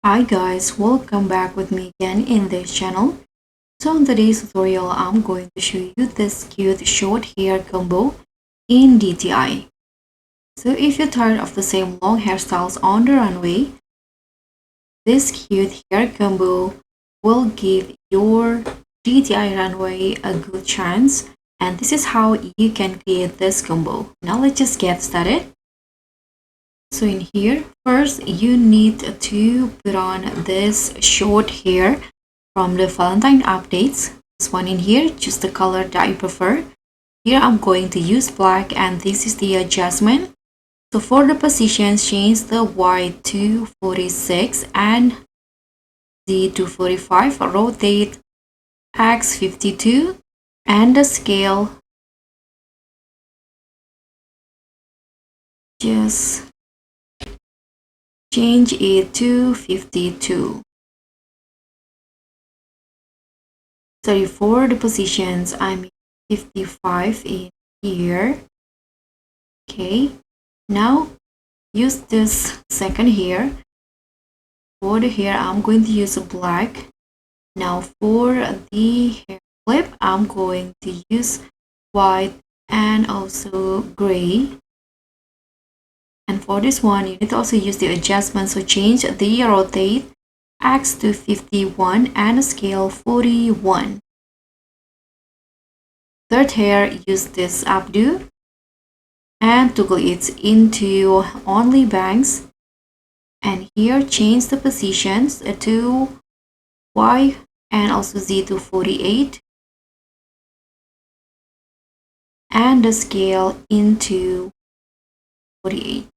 Hi guys, welcome back with me again in this channel. So in today's tutorial, I'm going to show you this cute short hair combo in DTI. So if you're tired of the same long hairstyles on the runway, this cute hair combo will give your DTI runway a good chance. And this is how you can create this combo. Now let's just get started. So in here, first you need to put on this short hair from the Valentine updates. This one in here, choose the color that you prefer. Here I'm going to use black and this is the adjustment. So for the positions, change the Y to 46 and Z to 45. Rotate X 52 and the scale just change it to 52. So for the positions, I'm 55 in here. Okay, now use this second hair. For the hair, I'm going to use a black. Now for the hair clip, I'm going to use white and also gray. And for this one, you need to also use the adjustment. So change the rotate X to 51 and scale 41. Third hair, use this updo and toggle it into only bangs. And here change the positions to Y and also Z to 48. And the scale into 48.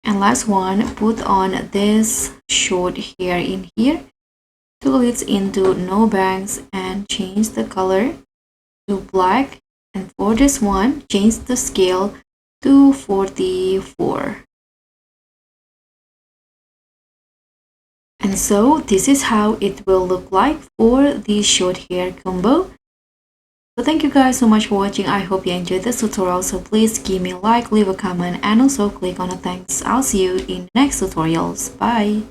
And last one, put on this short hair in here. Toggle it into no bangs and change the color to black. And for this one, change the scale to 44. And so this is how it will look like for the short hair combo. So thank you guys so much for watching. I hope you enjoyed this tutorial. So please give me a like, leave a comment, and also click on the thanks. I'll see you in the next tutorials. Bye.